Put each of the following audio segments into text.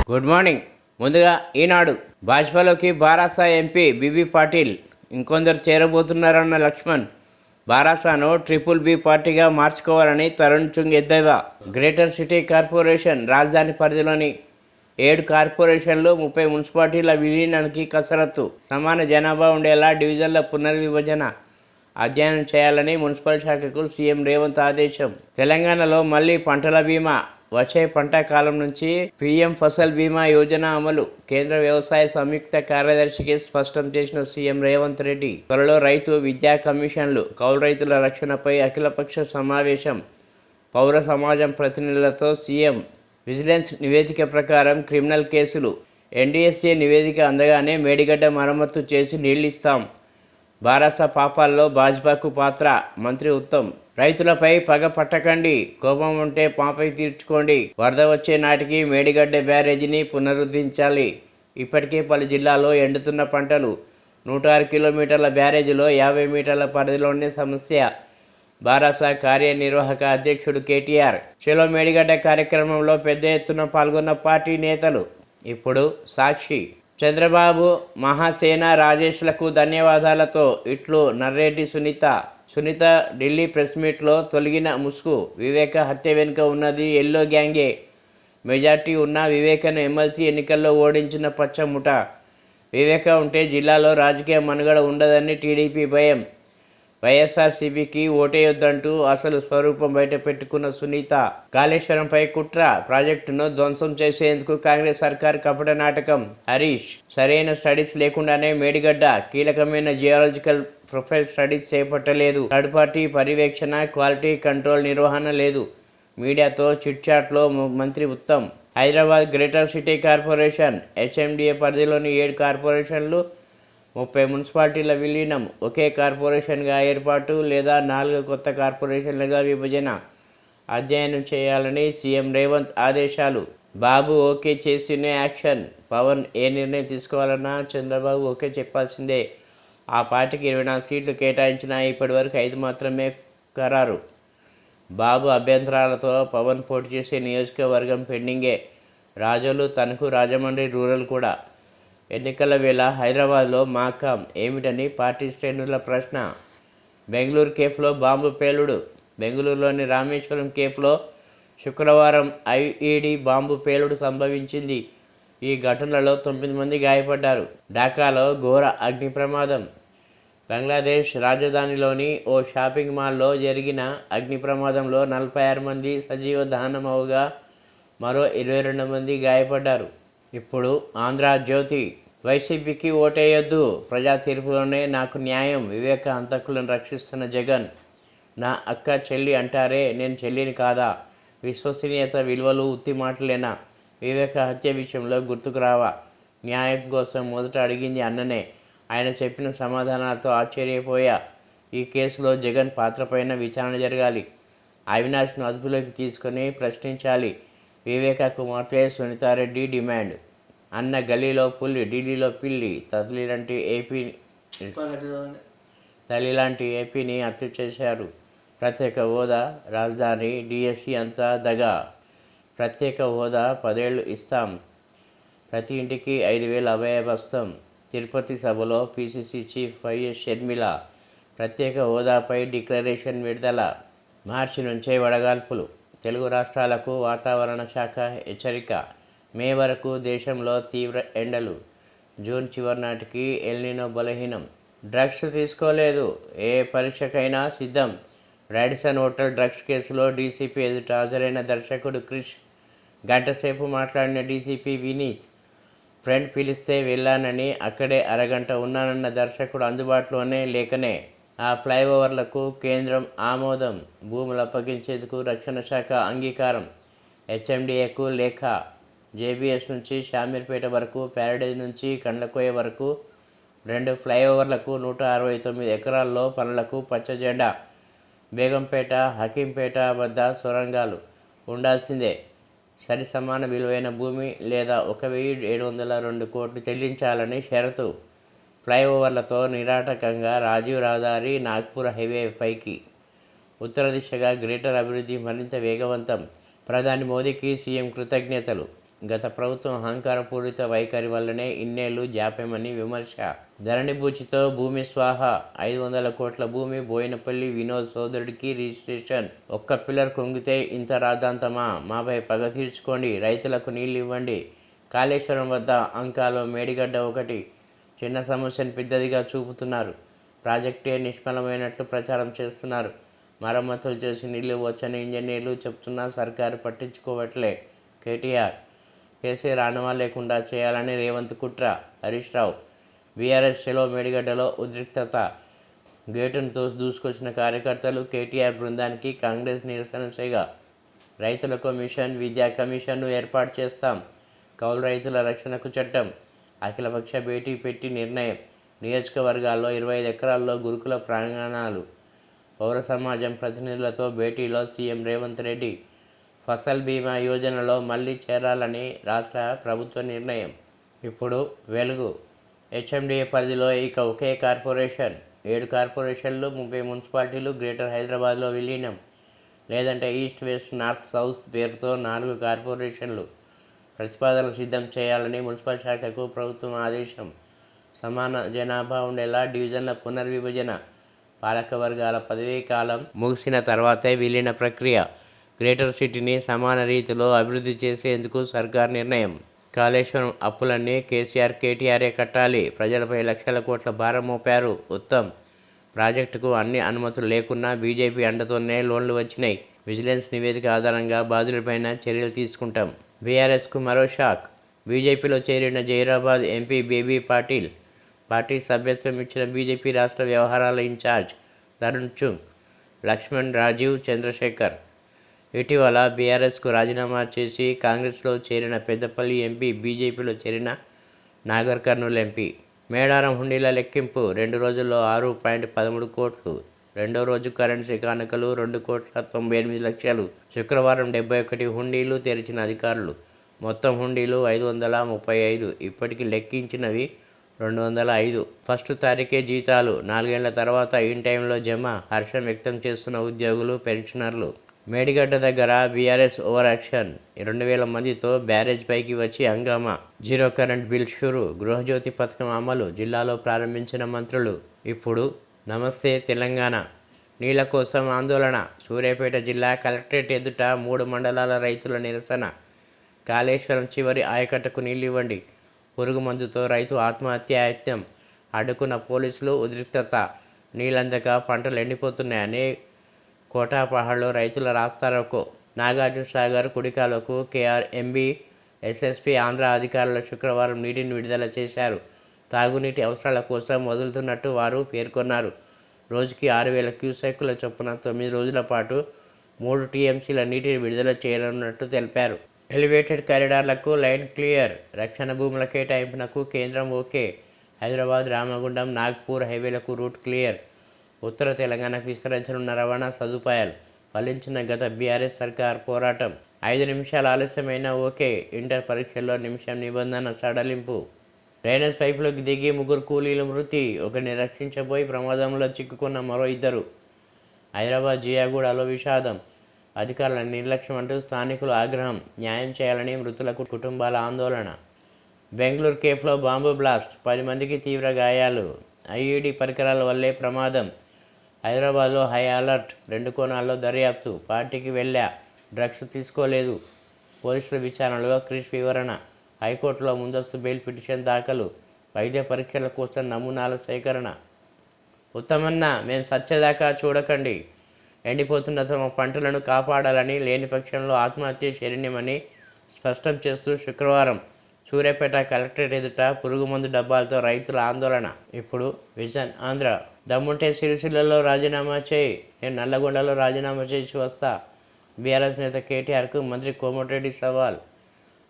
Good morning. ముందుగా ఈనాడు భాజపాలోకి బారాసా MP BB Patil ఇంకొందరు చేరబోతున్నారన్న Laxman. బారాసాను BBB పార్టీగా మార్చుకోవాలని తరుణ్ చుంగ్ ఎద్దేవా. గ్రేటర్ సిటీ కార్పొరేషన్ రాజధాని పరిధిలోని 7 కార్పొరేషన్లు 30 మున్సిపాలిటీల విలీనానికి కసరత్తు. సమాన జనాభా ఉండేలా డివిజన్ల పునర్విభజన అధ్యయనం చేయాలని మున్సిపల్ శాఖకు సీఎం రేవంత్ ఆదేశం. తెలంగాణలో మళ్లీ పంటల బీమా. వచ్చే పంట కాలం నుంచి పీఎం ఫసల్ బీమా యోజన అమలు కేంద్ర వ్యవసాయ సంయుక్త కార్యదర్శికి స్పష్టం చేసిన సీఎం రేవంత్ రెడ్డి. త్వరలో రైతు విద్యా కమిషన్లు, కౌలు రైతుల రక్షణపై అఖిలపక్ష సమావేశం. పౌర సమాజం ప్రతినిధులతో సీఎం. విజిలెన్స్ నివేదిక ప్రకారం క్రిమినల్ కేసులు. NDSA నివేదిక అందగానే మేడిగడ్డ మరమ్మతు చేసి నీళ్లిస్తాం. బారాసా పాపాల్లో భాజపాకు పాత్ర. మంత్రి ఉత్తమ్. రైతులపై పగ పట్టకండి, కోపం ఉంటే పాపై తీర్చుకోండి. వరద వచ్చే నాటికి మేడిగడ్డ బ్యారేజీని పునరుద్ధరించాలి. ఇప్పటికే పలు జిల్లాల్లో ఎండుతున్న పంటలు. 106 కిలోమీటర్ల బ్యారేజీలో 50 మీటర్ల పరిధిలోనే సమస్య. బారాసా కార్యనిర్వాహక అధ్యక్షుడు కేటీఆర్. చలో మేడిగడ్డ కార్యక్రమంలో పెద్ద ఎత్తున పాల్గొన్న పార్టీ నేతలు. ఇప్పుడు సాక్షి. చంద్రబాబు, మహాసేన, రాజేష్లకు ధన్యవాదాలతో ఇట్లు నర్రెడ్డి సునీత ఢిల్లీ ప్రెస్ మీట్లో తొలగిన ముసుగు. వివేక హత్య వెనుక ఉన్నది ఎల్లో గ్యాంగే. మెజార్టీ ఉన్న వివేకను ఎమ్మెల్సీ ఎన్నికల్లో ఓడించిన పచ్చముఠ. వివేక ఉంటే జిల్లాలో రాజకీయ మనుగడ ఉండదని టీడీపీ భయం. వైఎస్ఆర్సీపీకి ఓటేయొద్దంటూ అసలు స్వరూపం బయట పెట్టుకున్న సునీత. కాళేశ్వరంపై కుట్ర. ప్రాజెక్టును ధ్వంసం చేసేందుకు కాంగ్రెస్ సర్కార్ కపట నాటకం. హరీష్. సరైన స్టడీస్ లేకుండానే మేడిగడ్డ. కీలకమైన జియాలజికల్ ప్రొఫైల్ స్టడీస్ చేపట్టలేదు. థర్డ్ పార్టీ పర్యవేక్షణ, క్వాలిటీ కంట్రోల్ నిర్వహణ లేదు. మీడియాతో చిట్చాట్లో మంత్రి Uttam. Hyderabad greater city corporation HMDA పరిధిలోని 7 కార్పొరేషన్లు 30 మున్సిపాలిటీల విలీనం. ఒకే కార్పొరేషన్గా ఏర్పాటు లేదా 4 కొత్త కార్పొరేషన్లుగా విభజన అధ్యయనం చేయాలని సీఎం రేవంత్ ఆదేశాలు. బాబు ఓకే చేస్తేనే యాక్షన్. పవన్ ఏ నిర్ణయం తీసుకోవాలన్నా చంద్రబాబు ఓకే చెప్పాల్సిందే. ఆ పార్టీకి 24 సీట్లు కేటాయించినా ఇప్పటివరకు 5 మాత్రమే ఖరారు. బాబు అభ్యంతరాలతో పవన్ పోటీ చేసే నియోజకవర్గం పెండింగే. రాజోలు, తణుకు, రాజమండ్రి రూరల్ కూడా. ఎన్నికల వేళ హైదరాబాద్లో మాకాం ఏమిటని పార్టీ శ్రేణుల ప్రశ్న. బెంగళూరు కేఫ్లో బాంబు పేలుడు. బెంగళూరులోని రామేశ్వరం కేఫ్లో శుక్రవారం IED బాంబు పేలుడు సంభవించింది. ఈ ఘటనలో 9 మంది గాయపడ్డారు. ఢాకాలో ఘోర అగ్ని ప్రమాదం. బంగ్లాదేశ్ రాజధానిలోని ఓ షాపింగ్ మాల్లో జరిగిన అగ్ని ప్రమాదంలో 46 మంది సజీవ దహనమవగా మరో 22 మంది గాయపడ్డారు. ఇప్పుడు ఆంధ్రజ్యోతి. వైసీపీకి ఓటేయొద్దు, ప్రజా తీర్పులోనే నాకు న్యాయం. వివేక హంతకులను రక్షిస్తున్న జగన్. నా అక్క చెల్లి అంటారే, నేను చెల్లిని కాదా? విశ్వసనీయత, విలువలు ఉత్తి మాటలేనా? వివేక హత్య విషయంలో గుర్తుకు రావా? న్యాయం కోసం మొదట అడిగింది అన్ననే. ఆయన చెప్పిన సమాధానాలతో ఆశ్చర్యపోయా. ఈ కేసులో జగన్ పాత్రపైన విచారణ జరగాలి. అవినాష్ను అదుపులోకి తీసుకొని ప్రశ్నించాలి. వివేక కుమార్తె సునీతారెడ్డి డిమాండ్. అన్న గలీలో పులి, ఢిల్లీలో పిల్లి. తల్లిలాంటి ఏపీని హత్య చేశారు. ప్రత్యేక హోదా, రాజధాని, DSC అంతా దగా. ప్రత్యేక హోదా 10 ఏళ్లు ఇస్తాం. ప్రతి ఇంటికి 5,000 అభయ హస్తం. తిరుపతి సభలో PCC చీఫ్ వైఎస్ షర్మిల. ప్రత్యేక హోదాపై డిక్లరేషన్ విడుదల. మార్చి నుంచే వడగాల్పులు. తెలుగు రాష్ట్రాలకు వాతావరణ శాఖ హెచ్చరిక. మే వరకు దేశంలో తీవ్ర ఎండలు. జూన్ చివరి నాటికి ఎల్నినో బలహీనం. డ్రగ్స్ తీసుకోలేదు, ఏ పరీక్షకైనా సిద్ధం. రాడిసన్ హోటల్ డ్రగ్స్ కేసులో DCP ఎదుట హాజరైన దర్శకుడు క్రిష్. గంటసేపు మాట్లాడిన DCP వినీత్. ఫ్రెండ్ పిలిస్తే వెళ్ళానని అక్కడే అరగంట ఉన్నానన్న దర్శకుడు అందుబాటులోనే లేకనే. ఆ ఫ్లైఓవర్లకు కేంద్రం ఆమోదం. భూములు అప్పగించేందుకు రక్షణ శాఖ అంగీకారం. HMDAకు లేఖ. JBS నుంచి షామీర్పేట వరకు, ప్యారడైజ్ నుంచి కండ్లకోయ వరకు 2 ఫ్లైఓవర్లకు 169 ఎకరాల్లో పనులకు పచ్చ జెండా. బేగంపేట, హకీంపేట వద్ద సొరంగాలు ఉండాల్సిందే. సరి సమాన విలువైన భూమి లేదా 1,702 కోట్లు చెల్లించాలని షరతు. ఫ్లైఓవర్లతో నిరాటకంగా రాజీవ్ రహదారి, నాగ్పూర్ హైవే పైకి. ఉత్తర దిశగా గ్రేటర్ అభివృద్ధి మరింత వేగవంతం. ప్రధాని మోదీకి సీఎం కృతజ్ఞతలు. గత ప్రభుత్వం అహంకారపూరిత వైఖరి వల్లనే ఇన్నేళ్లు జాప్యమని విమర్శ. ధరణి బూచితో భూమి స్వాహ 500 కోట్ల భూమి బోయినపల్లి వినోద్ సోదరుడికి రిజిస్ట్రేషన్. ఒక్క పిల్లర్ కుంగితే ఇంత రాద్ధాంతమా? మాపై పగ తీర్చుకోండి, రైతులకు నీళ్లు ఇవ్వండి. కాళేశ్వరం వద్ద అంకాలో మేడిగడ్డ ఒకటి చిన్న సమస్యను పెద్దదిగా చూపుతున్నారు. ప్రాజెక్టే నిష్ఫలమైనట్లు ప్రచారం చేస్తున్నారు. మరమ్మతులు చేసి నీళ్లు వచ్చని ఇంజనీర్లు చెప్తున్నా సర్కారు పట్టించుకోవట్లే. కేటీఆర్, కేసీఆర్ ఆనవా లేకుండా చేయాలని రేవంత్ కుట్ర. హరీష్ రావు, బీఆర్ఎస్ చెలో మేడిగడ్డలో ఉద్రిక్తత. గేటును దూసుకొచ్చిన కార్యకర్తలు, కేటీఆర్ బృందానికి కాంగ్రెస్ నిరసన సేగ. రైతులకు మిషన్, విద్యా కమిషన్ను ఏర్పాటు చేస్తాం. కౌలు రైతుల రక్షణకు చట్టం. అఖిలపక్ష భేటీ పెట్టి నిర్ణయం. నియోజకవర్గాల్లో 25 ఎకరాల్లో గురుకుల ప్రాంగణాలు. పౌర సమాజం ప్రతినిధులతో భేటీలో సీఎం రేవంత్ రెడ్డి. ఫసల్ బీమా యోజనలో మళ్లీ చేరాలని రాష్ట్ర ప్రభుత్వ నిర్ణయం. ఇప్పుడు వెలుగు. హెచ్ఎండిఏ పరిధిలో ఇక ఒకే కార్పొరేషన్. 7 కార్పొరేషన్లు, 30 మున్సిపాలిటీలు గ్రేటర్ హైదరాబాద్లో విలీనం. లేదంటే ఈస్ట్, వెస్ట్, నార్త్, సౌత్ పేరుతో 4 కార్పొరేషన్లు. ప్రతిపాదనలు సిద్ధం చేయాలని మున్సిపల్ శాఖకు ప్రభుత్వం ఆదేశం. సమాన జనాభా ఉండేలా డివిజన్ల పునర్విభజన. పాలకవర్గాల పదవీ కాలం ముగిసిన తర్వాతే విలీన ప్రక్రియ. గ్రేటర్ సిటీని సమాన రీతిలో అభివృద్ధి చేసేందుకు సర్కార్ నిర్ణయం. కాళేశ్వరం అప్పులన్నీ కేసీఆర్, కేటీఆరే కట్టాలి. ప్రజలపై లక్షల కోట్ల భారం మోపారు. ఉత్తమ్, ప్రాజెక్టుకు అన్ని అనుమతులు లేకున్నా బీజేపీ అండతోనే లోన్లు వచ్చినాయి. విజిలెన్స్ నివేదిక ఆధారంగా బాధితులపైన చర్యలు తీసుకుంటాం. బీఆర్ఎస్కు మరో షాక్. బీజేపీలో చేరిన Zaheerabad MP baby Patil. Party సభ్యత్వం ఇచ్చిన బీజేపీ రాష్ట్ర వ్యవహారాల ఇన్ఛార్జ్ తరుణ్ చుంగ్, లక్ష్మణ్, రాజీవ్ చంద్రశేఖర్. ఇటీవల బీఆర్ఎస్కు రాజీనామా చేసి కాంగ్రెస్లో చేరిన పెద్దపల్లి ఎంపీ, బీజేపీలో చేరిన నాగర్ కర్నూల్ ఎంపీ. మేడారం హుండీల లెక్కింపు. 2 రోజుల్లో 6.13 కోట్లు. రెండో రోజు కరెన్సీ కానుకలు 2,98,00,000. శుక్రవారం 71 హుండీలు తెరిచిన అధికారులు. మొత్తం హుండీలు 535. ఇప్పటికి లెక్కించినవి 205. ఫస్ట్ తారీఖే జీతాలు. 4 ఏళ్ల తర్వాత ఇన్ టైంలో జమ. హర్షం వ్యక్తం చేస్తున్న ఉద్యోగులు, పెన్షనర్లు. మేడిగడ్డ దగ్గర బీఆర్ఎస్ ఓవర్ యాక్షన్. 2,000 మందితో బ్యారేజ్ పైకి వచ్చి హంగామా. జీరో కరెంట్ బిల్ షురు. గృహజ్యోతి పథకం అమలు జిల్లాలో ప్రారంభించిన మంత్రులు. ఇప్పుడు నమస్తే తెలంగాణ. నీళ్ల కోసం ఆందోళన. సూర్యాపేట జిల్లా కలెక్టరేట్ ఎదుట 3 మండలాల రైతుల నిరసన. కాళేశ్వరం చివరి ఆయకట్టుకు నీళ్లివ్వండి. పురుగు మందుతో రైతు ఆత్మహత్యాయత్నం. అడ్డుకున్న పోలీసులు, ఉద్రిక్తత. నీళ్లందక పంటలు ఎండిపోతున్నాయని కోటాపహాడ్లో రైతుల రాస్తారోకో. నాగార్జున సాగర్, కుడికాలకు కేఆర్ఎంబీ, ఎస్ఎస్పీ, ఆంధ్ర అధికారులు శుక్రవారం నీటిని విడుదల చేశారు. తాగునీటి అవసరాల కోసం వదులుతున్నట్టు వారు పేర్కొన్నారు. రోజుకి 6,000 క్యూసెక్కుల చొప్పున 9 రోజుల పాటు 3 టీఎంసీల నీటిని విడుదల చేయనున్నట్టు తెలిపారు. ఎలివేటెడ్ కారిడార్లకు లైన్ క్లియర్. రక్షణ భూముల కేటాయింపునకు కేంద్రం ఓకే. హైదరాబాద్, రామగుండం, నాగ్పూర్ హైవేలకు రూట్ క్లియర్. ఉత్తర తెలంగాణకు విస్తరించనున్న రవాణా సదుపాయాలు. ఫలించిన గత బీఆర్ఎస్ సర్కార్ పోరాటం. 5 నిమిషాల ఆలస్యమైన ఓకే. ఇంటర్ పరీక్షల్లో నిమిషం నిబంధన సడలింపు. డ్రైనేజ్ పైపులోకి దిగి 3 కూలీలు మృతి. ఒకరిని రక్షించబోయి ప్రమాదంలో చిక్కుకున్న మరో 2. హైదరాబాద్ జియాగూడలో విషాదం. అధికారుల నిర్లక్ష్యం అంటూ స్థానికులు ఆగ్రహం. న్యాయం చేయాలని మృతుల కుటుంబాల ఆందోళన. Bengaluru కేఫ్లో bomb blast. 10 మందికి తీవ్ర గాయాలు. ఐఈడీ పరికరాల వల్లే ప్రమాదం. హైదరాబాద్లో హై అలర్ట్. 2 కోణాల్లో దర్యాప్తు. పార్టీకి వెళ్ళా, డ్రగ్స్ తీసుకోలేదు. పోలీసుల విచారణలో క్రిష్ వివరణ. హైకోర్టులో ముందస్తు బెయిల్ పిటిషన్ దాఖలు. వైద్య పరీక్షల కోసం నమూనాల సేకరణ. ఉత్తమన్న, మేం సచ్చేదాకా చూడకండి. ఎండిపోతున్న తమ పంటలను కాపాడాలని, లేని పక్షంలో ఆత్మహత్య శరణ్యమని స్పష్టం చేస్తూ శుక్రవారం సూర్యాపేట కలెక్టరేట్ ఎదుట పురుగుమందు డబ్బాలతో రైతుల ఆందోళన. ఇప్పుడు విజన్ ఆంధ్ర. దమ్ముంటే సిరిసిల్లలో రాజీనామా చేయి. నేను నల్లగొండలో రాజీనామా చేసి వస్తా. బీఆర్ఎస్ నేత కేటీఆర్కు మంత్రి కోమటిరెడ్డి సవాల్.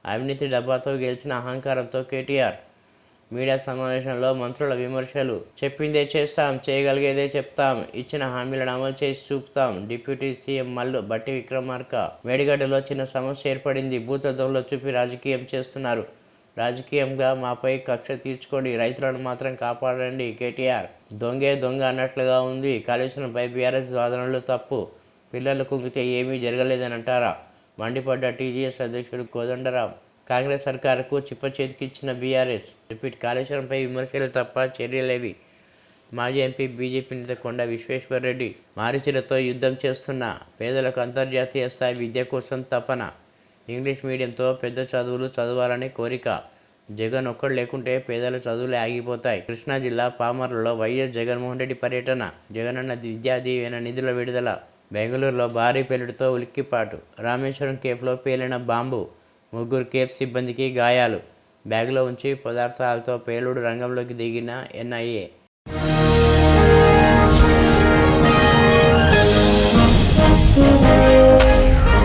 అవినీతి డబ్బాతో గెలిచిన అహంకారంతో కేటీఆర్. మీడియా సమావేశంలో మంత్రుల విమర్శలు. చెప్పిందే చేస్తాం, చేయగలిగేదే చెప్తాం, ఇచ్చిన హామీలను అమలు చేసి చూపుతాం. Deputy CM Mallu Bhatti Vikramarka. మేడిగడ్డలో చిన్న సమస్య ఏర్పడింది. భూతద్దంలో చూపి రాజకీయం చేస్తున్నారు. రాజకీయంగా మాపై కక్ష తీర్చుకోండి, రైతులను మాత్రం కాపాడండి. కేటీఆర్. దొంగే దొంగ అన్నట్లుగా ఉంది. కాళేశ్వరంపై బీఆర్ఎస్ వాదనలు తప్పు. పిల్లలు కుంగితే ఏమీ జరగలేదని అంటారా? మండిపడ్డ టీజీఎస్ అధ్యక్షుడు కోదండరాం. కాంగ్రెస్ సర్కారుకు చిప్పచేతికిచ్చిన బీఆర్ఎస్. రిపీట్ కాళేశ్వరంపై విమర్శలు తప్ప చర్యలేవి. మాజీ ఎంపీ బీజేపీ నేత కొండ విశ్వేశ్వర్రెడ్డి మారిచిలతో యుద్ధం చేస్తున్న పేదలకు అంతర్జాతీయ స్థాయి విద్య కోసం తపన. ఇంగ్లీష్ మీడియంతో పెద్ద చదువులు చదవాలని కోరిక. జగన్ ఒక్కడు లేకుంటే పేదల చదువులే ఆగిపోతాయి. కృష్ణా జిల్లా పామర్లలో వైఎస్ జగన్మోహన్ రెడ్డి పర్యటన. జగనన్న విద్యా దీవెన నిధుల విడుదల. బెంగళూరులో భారీ పేలుడుతో ఉలిక్కిపాటు. రామేశ్వరం కేఫ్లో పేలిన బాంబు. 3 కేఫ్ సిబ్బందికి గాయాలు. బ్యాగులో ఉంచి పదార్థాలతో పేలుడు రంగంలోకి దిగిన ఎన్ఐఏ.